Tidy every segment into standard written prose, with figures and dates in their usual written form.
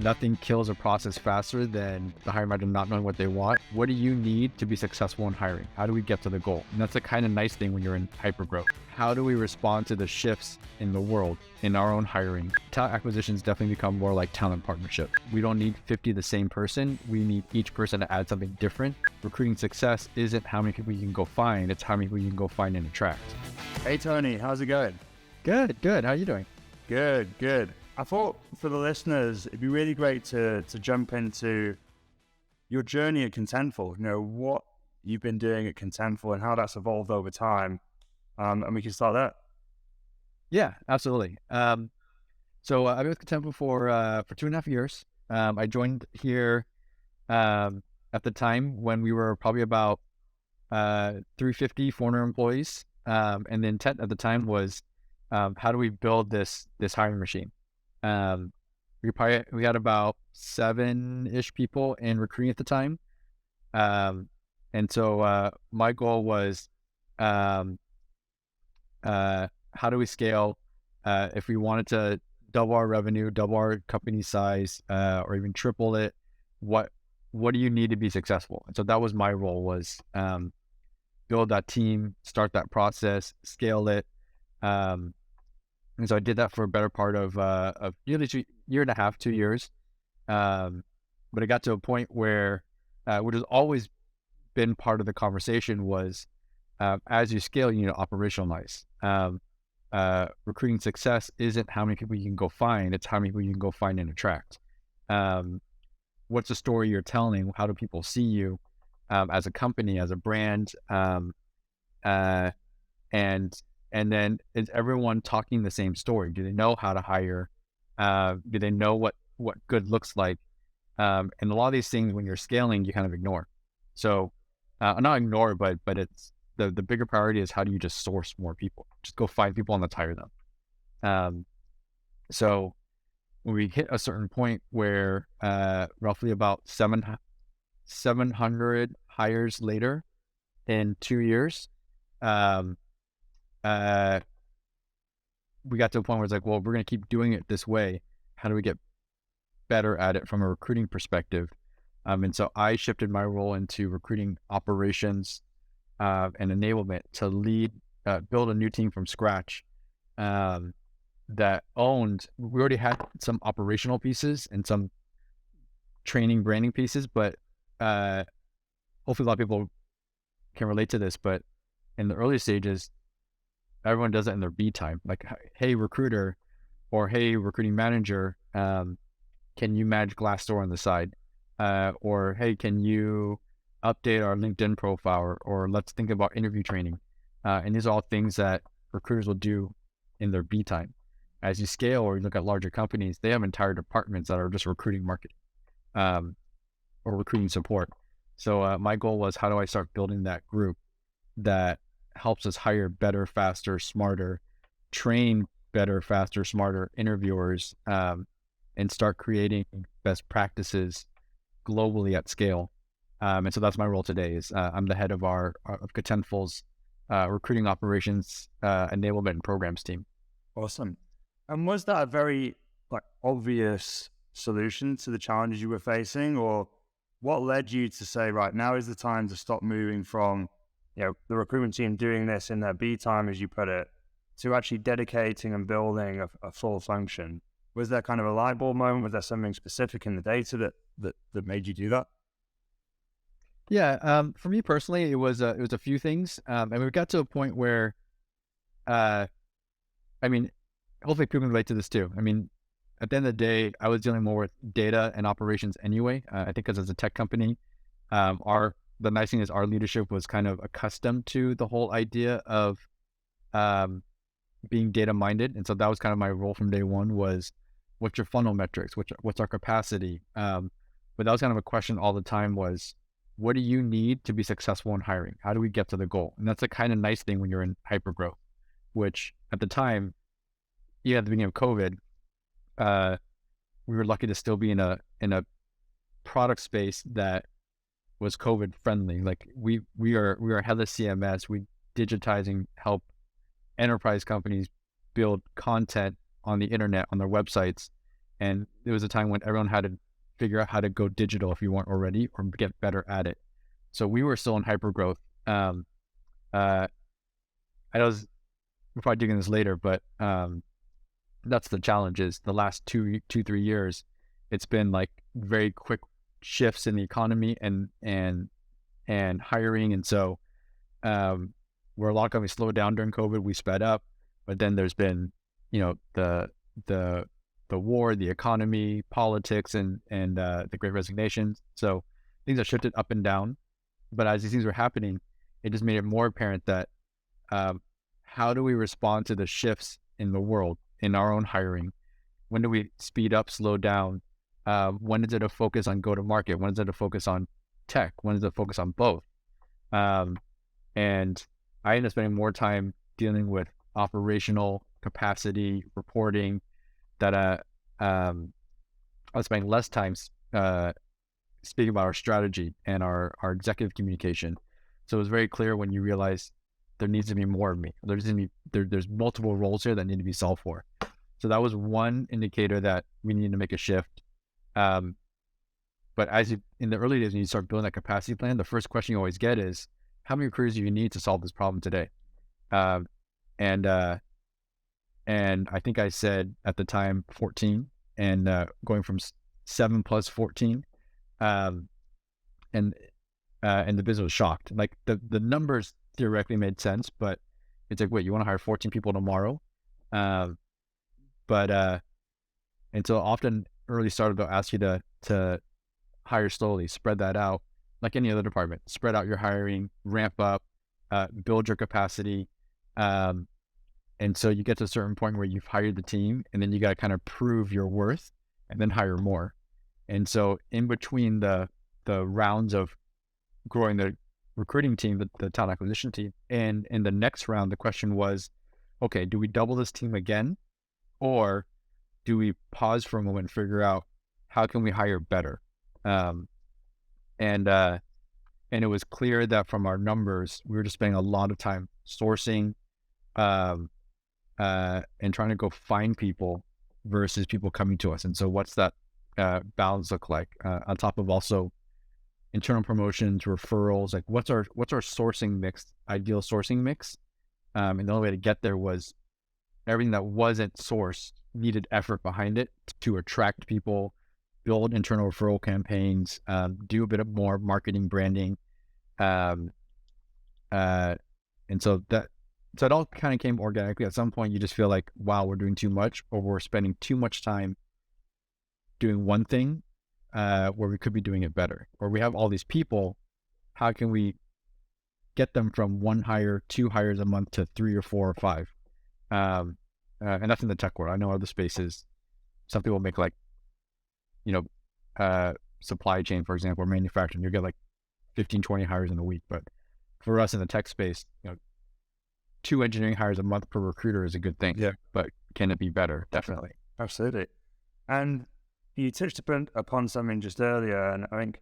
Nothing kills a process faster than the hiring manager not knowing what they want. What do you need to be successful in hiring? How do we get to the goal? And that's the kind of nice thing when you're in hypergrowth. How do we respond to the shifts in the world, in our own hiring? Talent acquisitions definitely become more like talent partnership. We don't need 50 the same person. We need each person to add something different. Recruiting success isn't how many people you can go find. It's how many people you can go find and attract. Hey, Tony, how's it going? Good. How are you doing? Good. I thought for the listeners, it'd be really great to jump into your journey at Contentful, what you've been doing at Contentful and how that's evolved over time. And we can start there. Yeah, absolutely. So I've been with Contentful for 2.5 years. I joined here at the time when we were probably about 350, 400 employees. And the intent at the time was, how do we build this hiring machine? We had about 7-ish people in recruiting at the time. And so my goal was, how do we scale? If we wanted to double our revenue, double our company size, or even triple it, what do you need to be successful? And so that was my role, was build that team, start that process, scale it. And so I did that for a better part of nearly 1.5, 2 years. But it got to a point where, which has always been part of the conversation, was as you scale, you need to operationalize. Recruiting success isn't how many people you can go find. It's how many people you can go find and attract. What's the story you're telling? How do people see you as a company, as a brand? And then is everyone talking the same story? Do they know how to hire? Do they know what good looks like? And a lot of these things, when you're scaling, you kind of ignore. So not ignore, but it's the bigger priority is, how do you just source more people? Just go find people and let's hire them. So when we hit a certain point where roughly about 700 hires later in 2 years, we got to a point where it's like, well, we're going to keep doing it this way. How do we get better at it from a recruiting perspective? And so I shifted my role into recruiting operations and enablement to build a new team from scratch that owned. We already had some operational pieces and some training, branding pieces, but hopefully a lot of people can relate to this. But in the early stages, everyone does it in their B time. Like, hey, recruiter, or hey, recruiting manager, can you manage Glassdoor on the side? Or hey, can you update our LinkedIn profile? Or let's think about interview training. And these are all things that recruiters will do in their B time. As you scale or you look at larger companies, they have entire departments that are just recruiting marketing or recruiting support. So my goal was, how do I start building that group that helps us hire better, faster, smarter, train better, faster, smarter interviewers, and start creating best practices globally at scale. And so that's my role today. Is I'm the head of of Contentful's recruiting operations, enablement, and programs team. Awesome. And was that a very obvious solution to the challenges you were facing, or what led you to say, right, now is the time to stop moving from the recruitment team doing this in their B time, as you put it, to actually dedicating and building a full function? Was there kind of a light bulb moment? Was there something specific in the data that made you do that? Yeah, for me personally, it was a few things, and we got to a point where, hopefully people can relate to this too. At the end of the day, I was dealing more with data and operations anyway. I think because as a tech company, the nice thing is our leadership was kind of accustomed to the whole idea of being data minded, and so that was kind of my role from day one. Was, what's your funnel metrics? What's our capacity? But that was kind of a question all the time, was, what do you need to be successful in hiring? How do we get to the goal? And that's the kind of nice thing when you're in hypergrowth, which at the time, even at the beginning of COVID, we were lucky to still be in a product space that was COVID friendly. Like we are headless CMS. We digitizing, help enterprise companies build content on the internet, on their websites, And there was a time when everyone had to figure out how to go digital if you weren't already, or get better at it. So we were still in hyper growth. Uh, I was we're probably digging this later, but that's the challenge. Is the last 3 years, it's been like very quick shifts in the economy and hiring, and so where a lot of companies slowed down during COVID, we sped up. But then there's been, the the war, the economy, politics, and the Great Resignation. So things have shifted up and down. But as these things were happening, it just made it more apparent that how do we respond to the shifts in the world, in our own hiring? When do we speed up, slow down? When is it a focus on go to market? When is it a focus on tech? When is it a focus on both? And I ended up spending more time dealing with operational capacity reporting that I was spending less time speaking about our strategy and our executive communication. So it was very clear when you realize there needs to be more of me. There's multiple roles here that need to be solved for. So that was one indicator that we need to make a shift. But in the early days, when you start building that capacity plan, the first question you always get is, how many recruiters do you need to solve this problem today? And I think I said at the time 14, and going from 7 plus 14, and the business was shocked. Like the numbers theoretically made sense, but it's like, wait, you want to hire 14 people tomorrow? And so often early startup they'll ask you to hire slowly, spread that out, like any other department. Spread out your hiring, ramp up, build your capacity. And so you get to a certain point where you've hired the team, and then you got to kind of prove your worth and then hire more. And so in between the rounds of growing the recruiting team, the talent acquisition team, and in the next round, the question was, okay, do we double this team again? Or do we pause for a moment and figure out how can we hire better? And it was clear that from our numbers, we were just spending a lot of time sourcing, and trying to go find people versus people coming to us. And so what's that balance look like? On top of also internal promotions, referrals, like what's our sourcing mix, ideal sourcing mix? And the only way to get there was everything that wasn't sourced needed effort behind it to attract people, build internal referral campaigns, do a bit of more marketing, branding. And so it all kind of came organically. At some point, you just feel like, wow, we're doing too much, or we're spending too much time doing one thing where we could be doing it better. Or we have all these people, how can we get them from 1 hire, 2 hires a month to 3 or 4 or 5? And that's in the tech world. I know other spaces, some people make like, supply chain, for example, or manufacturing, you get like 15, 20 hires in a week. But for us in the tech space, 2 engineering hires a month per recruiter is a good thing. Yeah. But can it be better? Definitely. Absolutely. And you touched upon something just earlier, and I think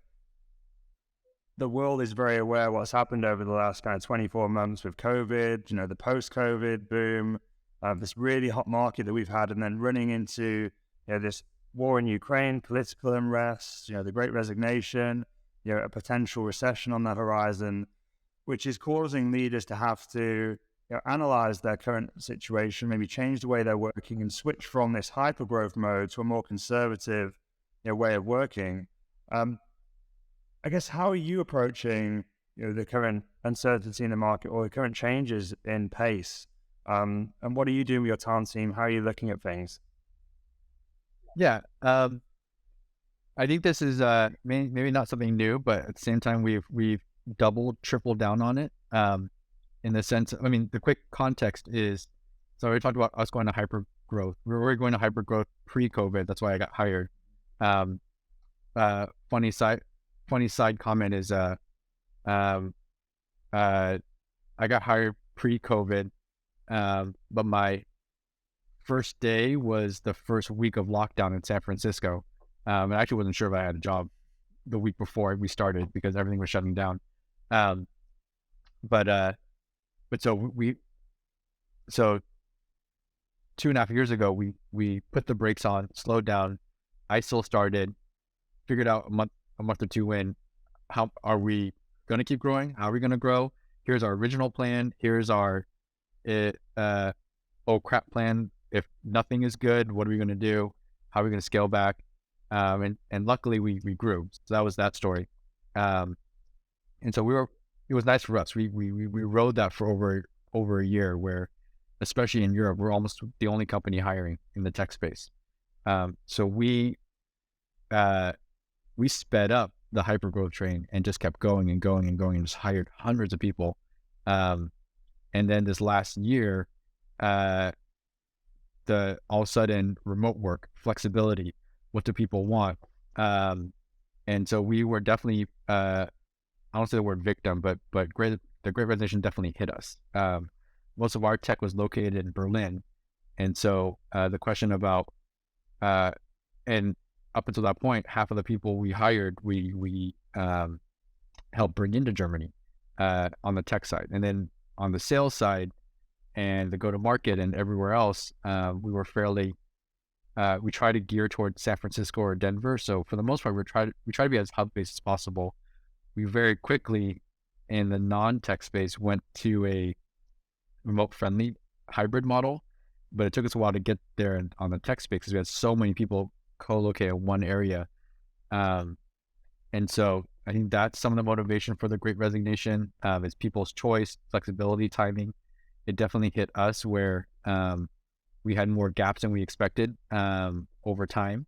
the world is very aware of what's happened over the last kind of 24 months with COVID, the post-COVID boom, this really hot market that we've had, and then running into this war in Ukraine, political unrest, the Great Resignation, a potential recession on the horizon, which is causing leaders to have to analyze their current situation, maybe change the way they're working and switch from this hyper-growth mode to a more conservative way of working. I guess, how are you approaching the current uncertainty in the market or the current changes in pace? And what are you doing with your talent team? How are you looking at things? Yeah. I think this is maybe not something new, but at the same time, we've doubled, tripled down on it. In the sense, the quick context is, so we talked about us going to hyper growth. We were going to hyper growth pre-COVID. That's why I got hired. Funny side comment is, I got hired pre-COVID, but my first day was the first week of lockdown in San Francisco. I actually wasn't sure if I had a job the week before we started because everything was shutting down. But so 2.5 years ago, we put the brakes on, slowed down, I still started, figured out a month or two in, how are we going to keep growing? How are we going to grow? Here's our original plan. Here's our oh crap plan. If nothing is good, what are we going to do? How are we going to scale back? And luckily we grew. So that was that story. And so it was nice for us. We rode that for over a year, where, especially in Europe, we're almost the only company hiring in the tech space. So we sped up the hypergrowth train and just kept going and going and going, and just hired hundreds of people. And then this last year, all of a sudden, remote work, flexibility, what do people want? And so we were definitely, I don't say the word victim, but the Great Resignation definitely hit us. Most of our tech was located in Berlin. And so the question about, and up until that point, half of the people we hired, we helped bring into Germany on the tech side. And then on the sales side and the go-to-market and everywhere else, we were fairly, we try to gear towards San Francisco or Denver. So for the most part, we try to be as hub-based as possible. We very quickly, in the non-tech space, went to a remote-friendly hybrid model, but it took us a while to get there on the tech space because we had so many people co-located in one area. And so I think that's some of the motivation for the Great Resignation, is people's choice, flexibility, timing. It definitely hit us where we had more gaps than we expected over time.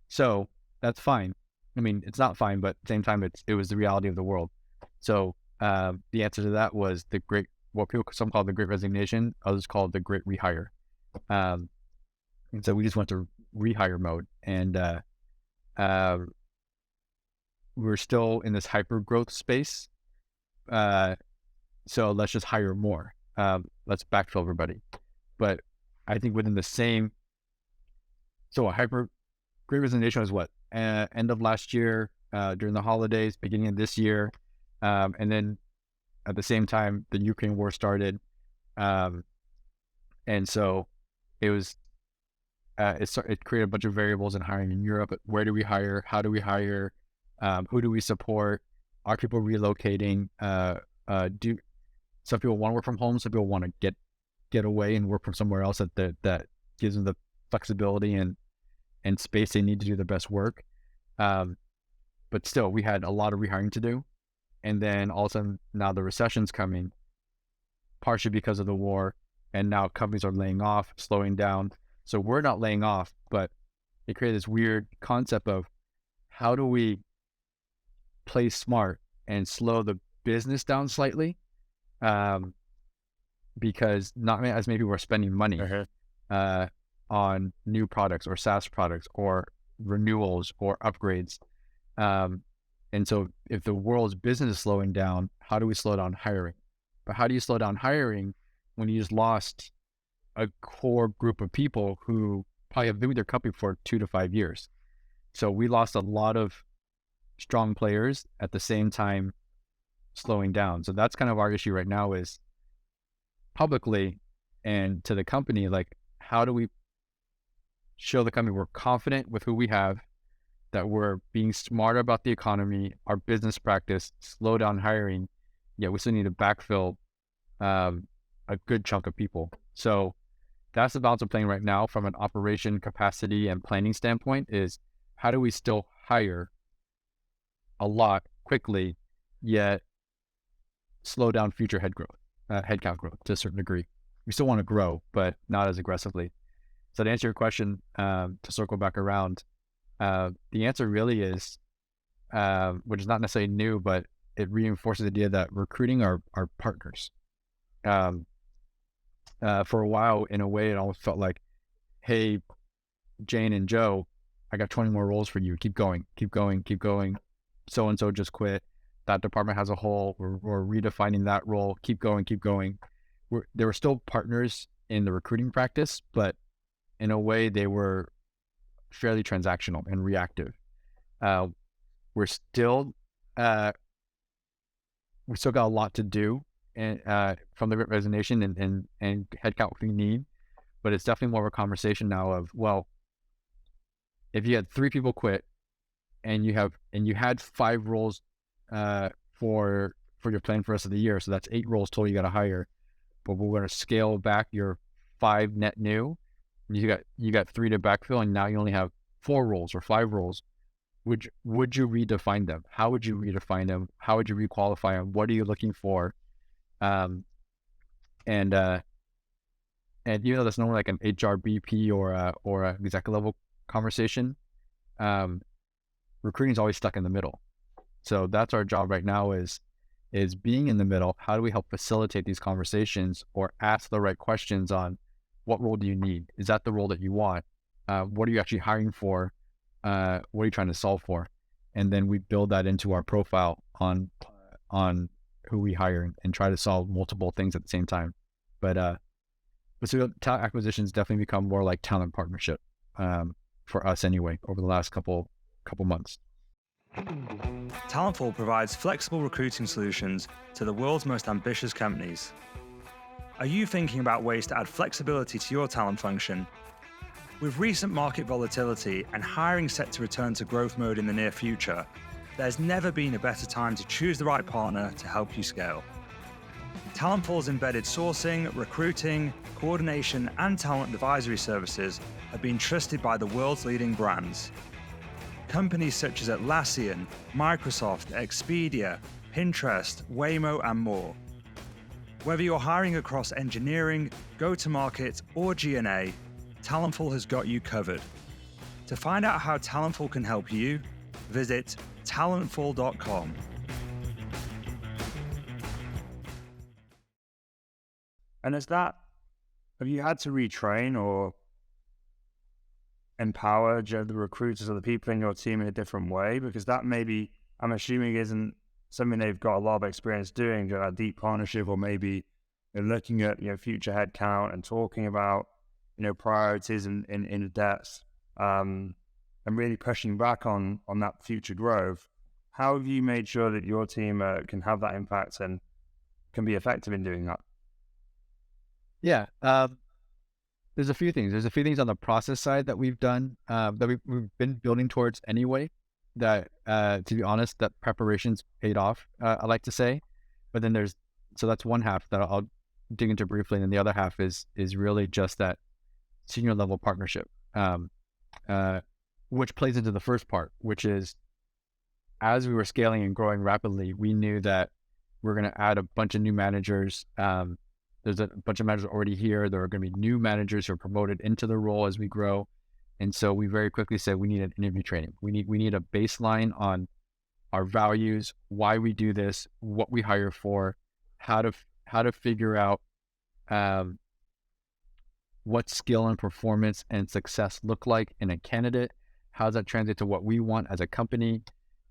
So that's fine. I mean, it's not fine, but at the same time, it was the reality of the world. So the answer to that was what some call the Great Resignation, others call it the Great Rehire. And so we just went to rehire mode, and we're still in this hyper growth space. So let's just hire more. Let's backfill everybody. But I think within the same, so Great Resignation was what? End of last year, during the holidays, beginning of this year. And then at the same time, the Ukraine war started. And so it was, it created a bunch of variables in hiring in Europe. Where do we hire? How do we hire? Who do we support? Are people relocating? Do some people want to work from home? Some people want to get away and work from somewhere else that gives them the flexibility and space they need to do the best work. But still, we had a lot of rehiring to do. And then all of a sudden, now the recession's coming, partially because of the war. And now companies are laying off, slowing down. So we're not laying off, but it created this weird concept of how do we play smart and slow the business down slightly? Because not as many people are spending money on new products or SaaS products or renewals or upgrades. And so if the world's business is slowing down, how do we slow down hiring? But how do you slow down hiring when you just lost a core group of people who probably have been with their company for 2 to 5 years? So we lost a lot of strong players at the same time slowing down. So that's kind of our issue right now, is publicly and to the company, like, how do we show the company we're confident with who we have, that we're being smarter about the economy, our business practice, slow down hiring, yet we still need to backfill a good chunk of people. So that's the balance we're playing right now from an operation capacity and planning standpoint, is how do we still hire a lot quickly, yet slow down future headcount growth to a certain degree. We still want to grow, but not as aggressively. So to answer your question, to circle back around, the answer really is, which is not necessarily new, but it reinforces the idea that recruiting are partners. For a while, in a way, it almost felt like, hey, Jane and Joe, I got 20 more roles for you. Keep going, keep going, keep going. So-and-so just quit. That department has a hole. We're redefining that role. Keep going, keep going. They were still partners in the recruiting practice, but in a way, they were fairly transactional and reactive. We still got a lot to do, and from the Great Resignation and headcount we need, but it's definitely more of a conversation now of, well, if you had 3 people quit and you had 5 roles for your plan for the rest of the year, so that's 8 roles total you got to hire. But we're going to scale back your 5 net new. You got 3 to backfill, and now you only have 4 roles or 5 roles. Would you redefine them? How would you redefine them? How would you requalify them? What are you looking for? Um, and even though that's normally like an HRBP or a executive level conversation, recruiting is always stuck in the middle. So that's our job right now is being in the middle. How do we help facilitate these conversations or ask the right questions on what role do you need? Is that the role that you want? What are you actually hiring for? What are you trying to solve for? And then we build that into our profile on who we hire and try to solve multiple things at the same time. But so talent acquisitions definitely become more like talent partnership for us anyway over the last couple months. Talentful provides flexible recruiting solutions to the world's most ambitious companies. Are you thinking about ways to add flexibility to your talent function? With recent market volatility and hiring set to return to growth mode in the near future, there's never been a better time to choose the right partner to help you scale. Talentful's embedded sourcing, recruiting, coordination, and talent advisory services have been trusted by the world's leading brands. Companies such as Atlassian, Microsoft, Expedia, Pinterest, Waymo, and more. Whether you're hiring across engineering, go-to-market, or G&A, Talentful has got you covered. To find out how Talentful can help you, visit talentful.com. And have you had to retrain or empower the recruiters or the people in your team in a different way? Because that maybe, I'm assuming, isn't something they've got a lot of experience doing, a deep partnership, or maybe they're looking at future headcount and talking about priorities in depth, and really pushing back on that future growth. How have you made sure that your team can have that impact and can be effective in doing that? Yeah, there's a few things. There's a few things on the process side that we've done that we've been building towards anyway. That to be honest, that preparation's paid off. I like to say, but then so that's one half that I'll dig into briefly, and then the other half is really just that senior level partnership, which plays into the first part, which is as we were scaling and growing rapidly, we knew that we're going to add a bunch of new managers. There's a bunch of managers already here. There are going to be new managers who are promoted into the role as we grow. And so we very quickly said, we need an interview training. We need a baseline on our values, why we do this, what we hire for, how to figure out what skill and performance and success look like in a candidate. How does that translate to what we want as a company?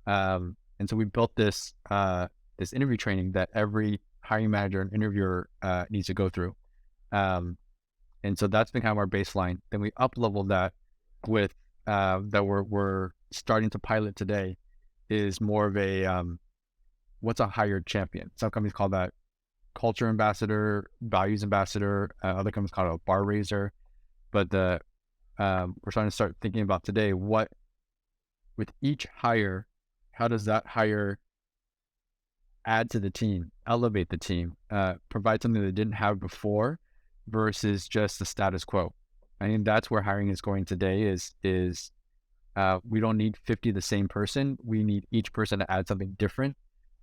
And so we built this interview training that every hiring manager and interviewer needs to go through. And so that's been kind of our baseline. Then we up-leveled that with that we're starting to pilot today is more of a what's a hired champion. Some companies call that culture ambassador, values ambassador. Other companies call it a bar raiser. But we're trying to start thinking about today what with each hire, how does that hire add to the team, elevate the team, provide something they didn't have before versus just the status quo. I think that's where hiring is going today is we don't need 50 the same person. We need each person to add something different.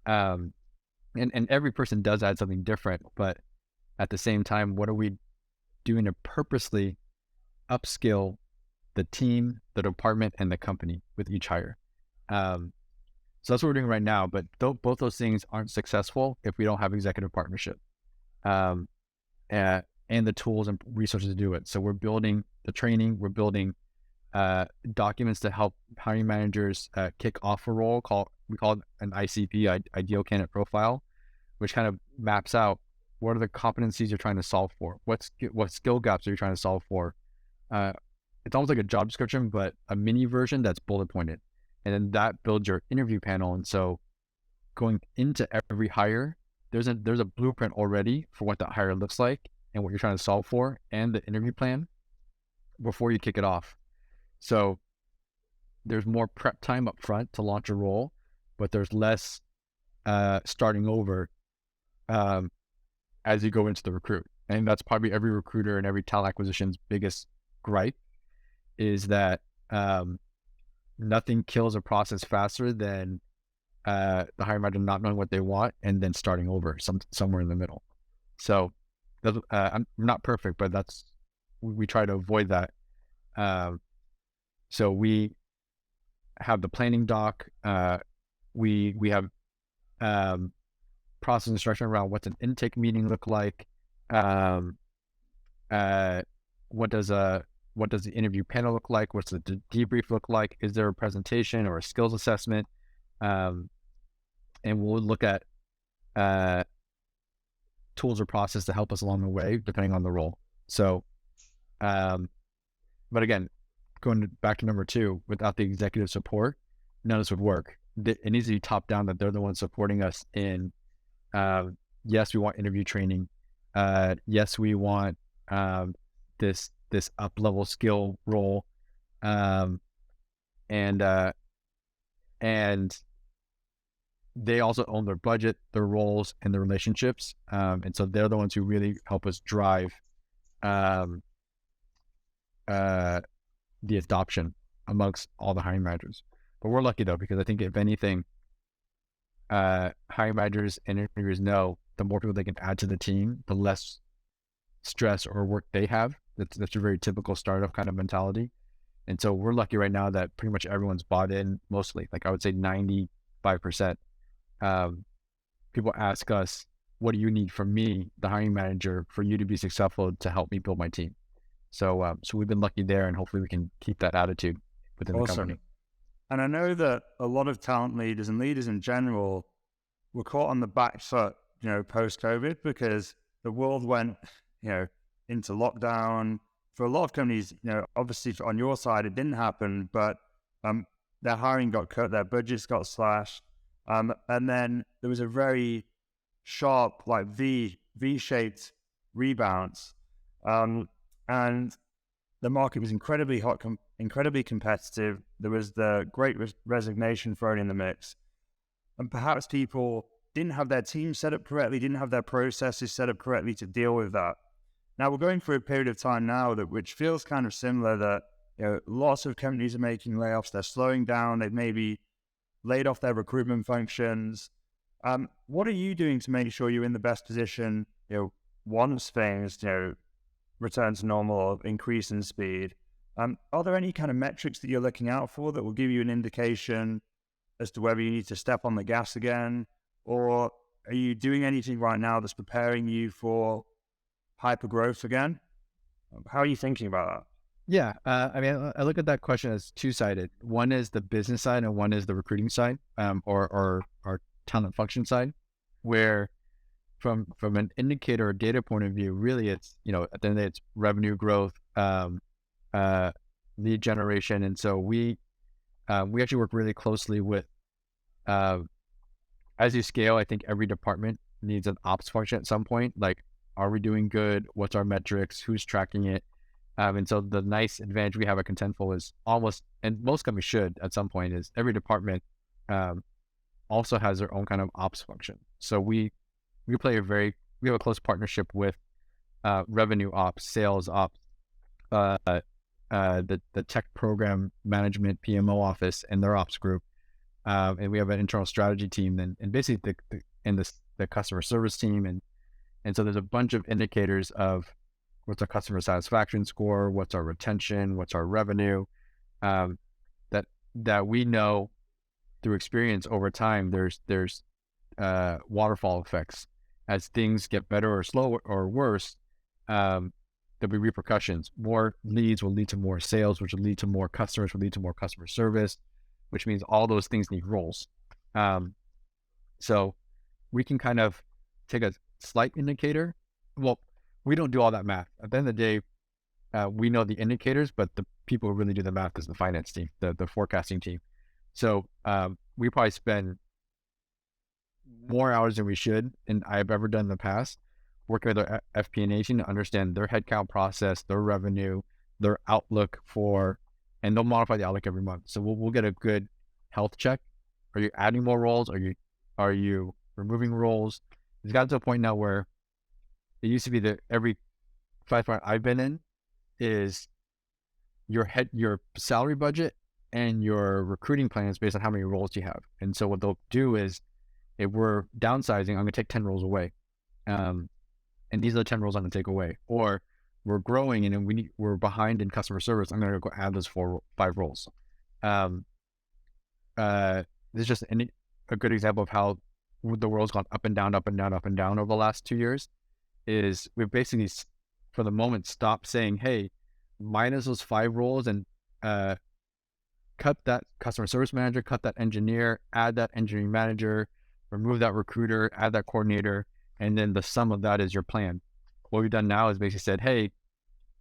And every person does add something different, but at the same time, what are we doing to purposely upskill the team, the department, and the company with each hire? So that's what we're doing right now, but both those things aren't successful if we don't have executive partnership and the tools and resources to do it. So we're building the training, we're building documents to help hiring managers kick off a role. We call it an ICP, Ideal Candidate Profile, which kind of maps out what are the competencies you're trying to solve for, what skill gaps are you trying to solve for. It's almost like a job description, but a mini version that's bullet pointed. And then that builds your interview panel. And so going into every hire, there's a blueprint already for what that hire looks like and what you're trying to solve for and the interview plan before you kick it off. So there's more prep time up front to launch a role, but there's less starting over as you go into the recruit. And that's probably every recruiter and every talent acquisition's biggest gripe is that nothing kills a process faster than the hiring manager not knowing what they want and then starting over somewhere in the middle. So I'm not perfect, but we try to avoid that. So we have the planning doc. We have process instruction around what's an intake meeting look like. What does the interview panel look like? What's the debrief look like? Is there a presentation or a skills assessment? And we'll look at tools or process to help us along the way, depending on the role. So, but again, going back to number 2, without the executive support, none of this would work. It needs to be top down, that they're the ones supporting us in, yes, we want interview training. Yes, we want this up level skill role. And they also own their budget, their roles, and their relationships. And so they're the ones who really help us drive the adoption amongst all the hiring managers. But we're lucky though, because I think if anything, hiring managers and interviewers know the more people they can add to the team, the less stress or work they have. That's a very typical startup kind of mentality. And so we're lucky right now that pretty much everyone's bought in, mostly, like I would say 95%. People ask us, what do you need from me, the hiring manager, for you to be successful to help me build my team? So we've been lucky there, and hopefully we can keep that attitude within the company. And I know that a lot of talent leaders and leaders in general were caught on the back foot, post-COVID, because the world went, into lockdown. For a lot of companies, obviously on your side, it didn't happen, but their hiring got cut, their budgets got slashed. And then there was a very sharp, like V-shaped rebalance. And the market was incredibly hot, incredibly competitive. There was the great resignation thrown in the mix. And perhaps people didn't have their team set up correctly, didn't have their processes set up correctly to deal with that. Now we're going through a period of time now which feels kind of similar, that lots of companies are making layoffs, they're slowing down, they've maybe laid off their recruitment functions. What are you doing to make sure you're in the best position, once things, return to normal or increase in speed? Are there any kind of metrics that you're looking out for that will give you an indication as to whether you need to step on the gas again? Or are you doing anything right now that's preparing you for hyper growth again? How are you thinking about that? Yeah. I look at that question as two-sided. One is the business side and one is the recruiting side, or our talent function side, where from an indicator or data point of view, really it's, at the end of the day, it's revenue growth, lead generation. And so we actually work really closely with, as you scale, I think every department needs an ops function at some point. Like, are we doing good? What's our metrics? Who's tracking it? And so the nice advantage we have at Contentful is almost, and most companies should at some point, is every department also has their own kind of ops function. So we have a close partnership with revenue ops, sales ops, the tech program management PMO office and their ops group. And we have an internal strategy team and basically the customer service team. And so there's a bunch of indicators of what's our customer satisfaction score, what's our retention, what's our revenue, that we know through experience over time. There's waterfall effects. As things get better or slower or worse, there'll be repercussions. More leads will lead to more sales, which will lead to more customers, will lead to more customer service, which means all those things need roles. So we can kind of take a slight indicator. Well, we don't do all that math. At the end of the day, we know the indicators, but the people who really do the math is the finance team, the forecasting team. So we probably spend more hours than we should, and I've ever done in the past, working with our FP&A team to understand their headcount process, their revenue, their outlook for and they'll modify the outlook every month. So we'll get a good health check. Are you adding more roles? Are you removing roles? It's gotten to a point now where it used to be that every 5 I've been in is your salary budget and your recruiting plan is based on how many roles you have. And so what they'll do is, if we're downsizing, I'm going to take 10 roles away. And these are the 10 roles I'm going to take away. Or we're growing and we're behind in customer service. I'm going to go add those 5 roles. Um, this is just a good example of how the world's gone up and down, up and down, up and down over the last 2 years. Is we've basically, for the moment, stopped saying, hey, minus those 5 roles and cut that customer service manager, cut that engineer, add that engineering manager, remove that recruiter, add that coordinator, and then the sum of that is your plan. What we've done now is basically said, hey,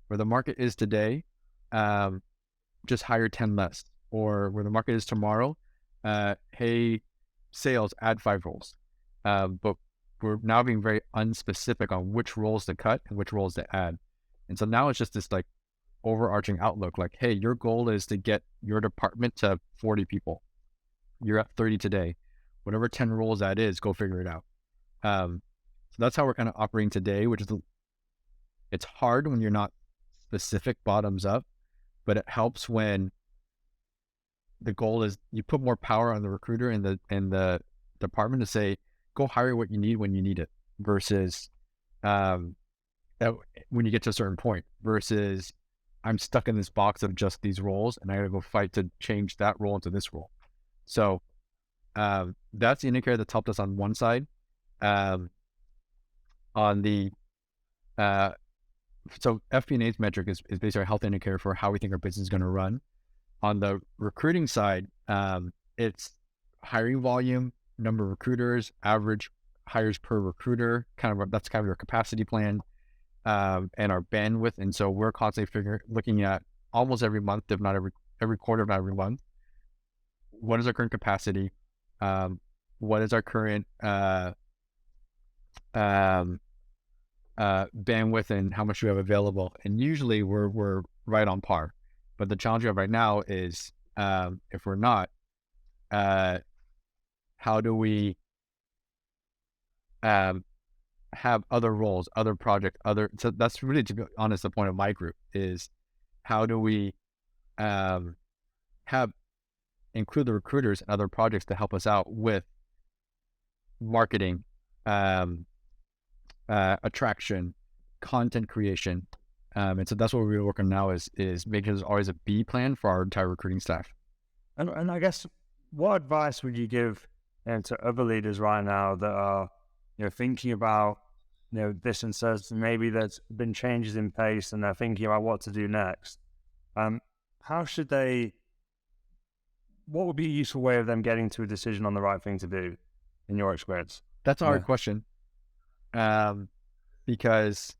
where the market is today, just hire 10 less. Or where the market is tomorrow, hey, sales, add 5 roles. But we're now being very unspecific on which roles to cut and which roles to add. And so now it's just this like overarching outlook, like, hey, your goal is to get your department to 40 people. You're at 30 today. Whatever 10 roles that is, go figure it out. So that's how we're kind of operating today, which is, it's hard when you're not specific bottoms up, but it helps when the goal is you put more power on the recruiter and the department to say, go hire what you need when you need it, versus when you get to a certain point, versus I'm stuck in this box of just these roles and I gotta go fight to change that role into this role. So that's the indicator that's helped us on one side. On the so FP&A's metric is basically a health indicator for how we think our business is going to run. On the recruiting side, it's hiring volume, number of recruiters, average hires per recruiter, that's kind of your capacity plan, and our bandwidth. And so we're constantly looking at almost every month, if not every quarter, if not every month, what is our current capacity? What is our current bandwidth, and how much we have available? And usually we're right on par. But the challenge we have right now is, if we're not, how do we have other roles, other projects, so that's really, to be honest, the point of my group is, how do we include the recruiters and other projects to help us out with marketing, attraction, content creation. And so that's what we're working on now is making sure there's always a B plan for our entire recruiting staff. And I guess, what advice would you give to other leaders right now that are, thinking about, this uncertainty? Maybe there's been changes in pace and they're thinking about what to do next. How should they? What would be a useful way of them getting to a decision on the right thing to do, in your experience? That's a hard question, because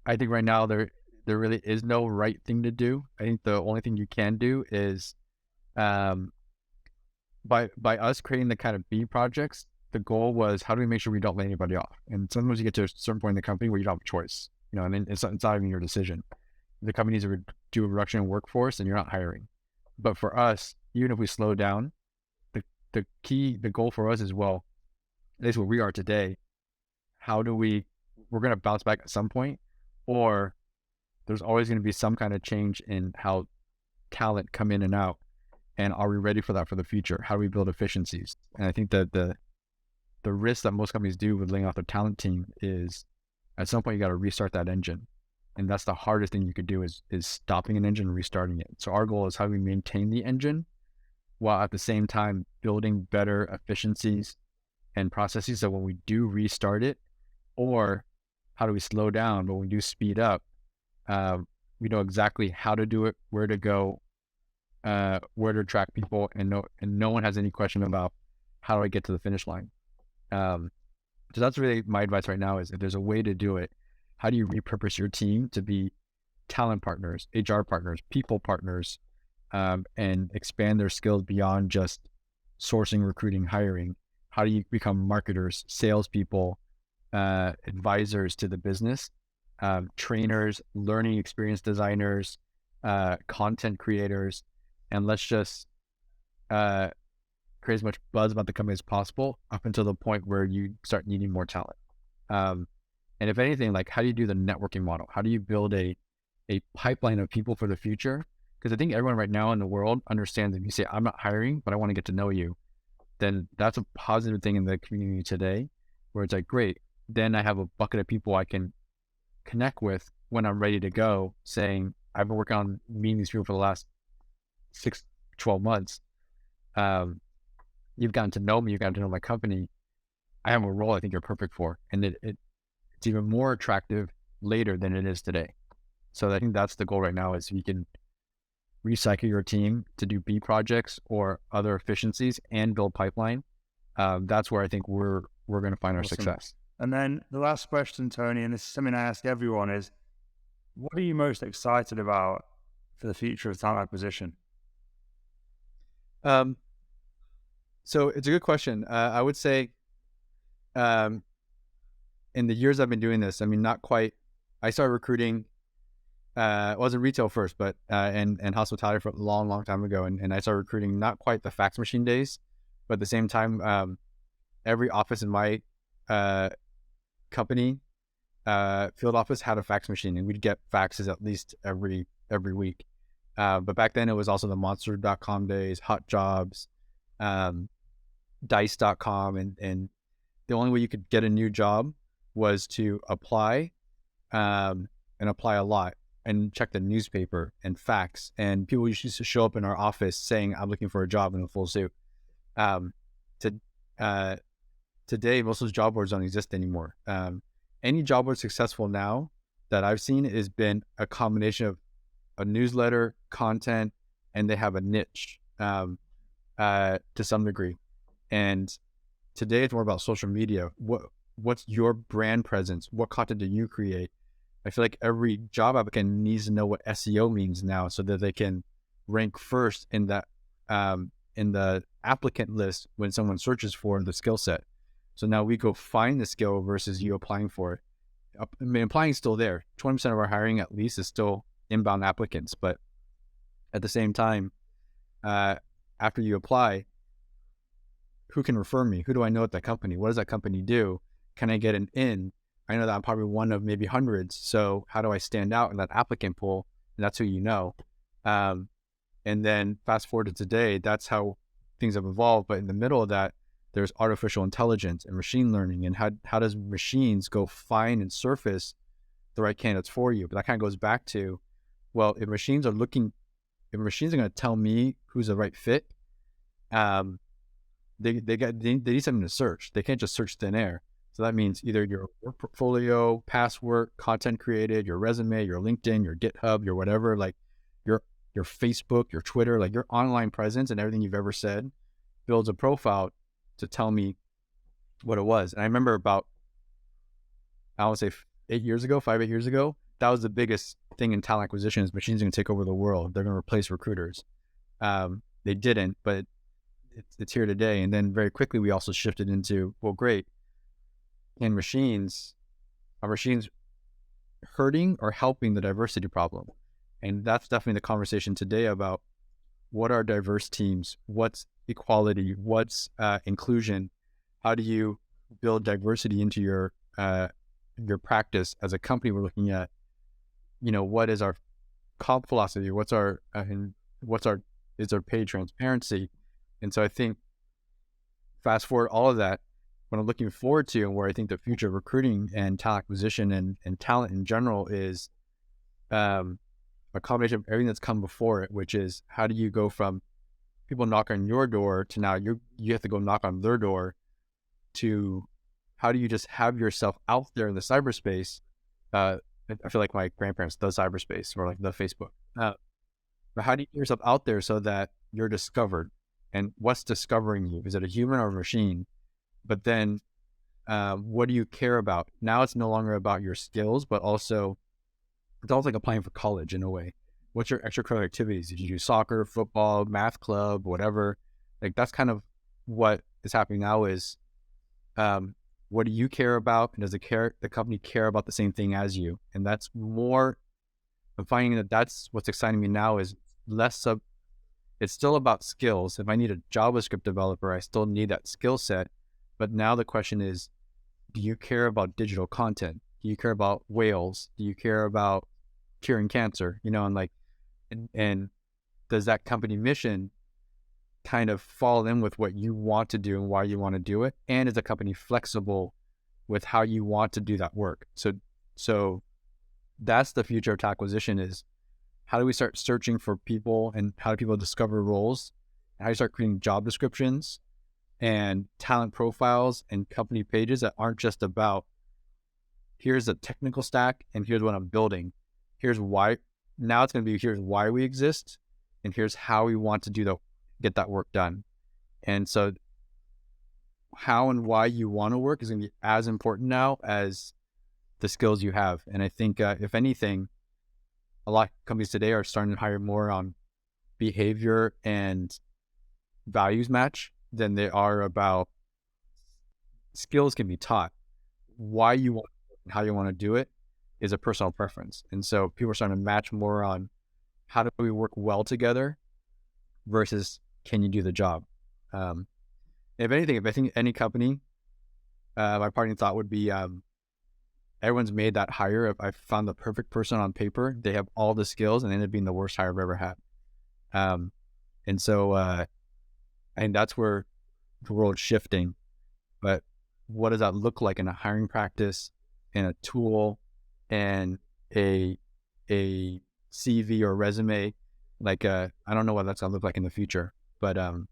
I think right now there really is no right thing to do. I think the only thing you can do is, by us creating the kind of B projects, the goal was, how do we make sure we don't lay anybody off? And sometimes you get to a certain point in the company where you don't have a choice, and then it's not even your decision. The company needs to do a reduction in workforce and you're not hiring. But for us, even if we slow down, the goal for us is, well, at least where we are today, how do we're going to bounce back at some point, or there's always going to be some kind of change in how talent come in and out. And are we ready for that for the future? How do we build efficiencies? And I think that the risk that most companies do with laying off their talent team is, at some point you got to restart that engine. And that's the hardest thing you could do is stopping an engine and restarting it. So our goal is, how do we maintain the engine while at the same time building better efficiencies and processes, so when we do restart it, or how do we slow down, but when we do speed up, we know exactly how to do it, where to go, where to track people, and no one has any question about how do I get to the finish line. So that's really my advice right now, is if there's a way to do it, how do you repurpose your team to be talent partners, HR partners, people partners, and expand their skills beyond just sourcing, recruiting, hiring? How do you become marketers, salespeople, advisors to the business, trainers, learning experience designers, content creators, and let's just create as much buzz about the company as possible up until the point where you start needing more talent. And if anything, like, how do you do the networking model? How do you build a pipeline of people for the future? Because I think everyone right now in the world understands, if you say, I'm not hiring, but I want to get to know you, then that's a positive thing in the community today, where it's like, great, then I have a bucket of people I can connect with when I'm ready to go, saying, I've been working on meeting these people for the last 12 months. You've gotten to know me, you've gotten to know my company. I have a role I think you're perfect for. And it's even more attractive later than it is today. So I think that's the goal right now, is you can recycle your team to do B projects or other efficiencies and build pipeline. That's where I think we're going to find our success. And then the last question, Tony, and this is something I ask everyone, is what are you most excited about for the future of talent acquisition? So it's a good question. I would say, in the years I've been doing this, I mean, not quite. I started recruiting. I was in retail first, but and hospitality for a long, long time ago. And I started recruiting not quite the fax machine days, but at the same time, every office in my company, field office, had a fax machine, and we'd get faxes at least every week. But back then it was also the monster.com days, hot jobs, dice.com, and the only way you could get a new job was to apply, and apply a lot, and check the newspaper and fax. And people used to show up in our office saying, I'm looking for a job, in a full suit. Today, most of those job boards don't exist anymore. Any job board successful now that I've seen has been a combination of a newsletter, content, and they have a niche to some degree. And today it's more about social media. What's your brand presence? What content do you create? I feel like every job applicant needs to know what SEO means now, so that they can rank first in the applicant list when someone searches for the skill set. So now we go find the skill versus you applying for it. I mean, applying is still there. 20% of our hiring at least is still inbound applicants. But at the same time, after you apply, who can refer me? Who do I know at that company? What does that company do? Can I get an in? I know that I'm probably one of maybe hundreds. So how do I stand out in that applicant pool? And that's who you know. And then fast forward to today, that's how things have evolved. But in the middle of that, there's artificial intelligence and machine learning, and how does machines go find and surface the right candidates for you? But that kind of goes back to, well, if machines are going to tell me who's the right fit, they need something to search. They can't just search thin air. So that means either your work portfolio, past work, content created, your resume, your LinkedIn, your GitHub, your whatever, like your Facebook, your Twitter, like your online presence and everything you've ever said builds a profile to tell me what it was. And I remember about, I would say 8 years ago, 8 years ago, that was the biggest thing in talent acquisition, is machines are going to take over the world. They're going to replace recruiters. They didn't, but it's here today. And then very quickly, we also shifted into, well, great. Are machines hurting or helping the diversity problem? And that's definitely the conversation today about what are diverse teams, what's equality, what's inclusion, how do you build diversity into your practice as a company. We're looking at, what is our comp philosophy, is our pay transparency. And so I think fast forward all of that, what I'm looking forward to, and where I think the future of recruiting and talent acquisition and talent in general is a combination of everything that's come before it, which is, how do you go from people knock on your door to now you have to go knock on their door, to how do you just have yourself out there in the cyberspace? I feel like my grandparents, the cyberspace, or like the Facebook. But how do you get yourself out there so that you're discovered? And what's discovering you? Is it a human or a machine? But then what do you care about? Now it's no longer about your skills, but also it's almost like applying for college in a way. What's your extracurricular activities? Did you do soccer, football, math club, whatever? Like, that's kind of what is happening now is, what do you care about? And does the company care about the same thing as you? And that's more I'm finding that that's what's exciting me now is less of, it's still about skills. If I need a JavaScript developer, I still need that skill set. But now the question is, do you care about digital content? Do you care about whales? Do you care about curing cancer? And like, and does that company mission kind of fall in with what you want to do and why you want to do it? And is the company flexible with how you want to do that work? So that's the future of acquisition is, how do we start searching for people and how do people discover roles? How do you start creating job descriptions and talent profiles and company pages that aren't just about, here's the technical stack and here's what I'm building. Here's why. Now it's going to be, here's why we exist and here's how we want to get that work done. And so how and why you want to work is going to be as important now as the skills you have. And I think if anything, a lot of companies today are starting to hire more on behavior and values match than they are about skills can be taught. Why you want and how you want to do it is a personal preference. And so people are starting to match more on how do we work well together versus can you do the job? If anything, if I think any company, my parting thought would be everyone's made that hire. If I found the perfect person on paper, they have all the skills and they end up being the worst hire I've ever had. And so I think that's where the world's shifting. But what does that look like in a hiring practice, in a tool, and a CV or resume? Like I don't know what that's gonna look like in the future, but I'm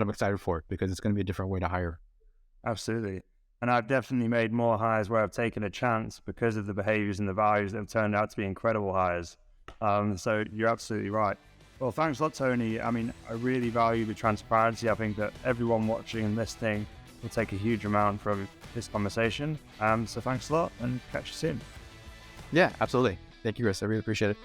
excited for it because it's going to be a different way to hire. Absolutely. And I've definitely made more hires where I've taken a chance because of the behaviors and the values that have turned out to be incredible hires. So you're absolutely right. Well, thanks a lot, Tony. I mean, I really value the transparency. I think that everyone watching and listening will take a huge amount from this conversation. So thanks a lot and catch you soon. Yeah, absolutely. Thank you, Chris. I really appreciate it.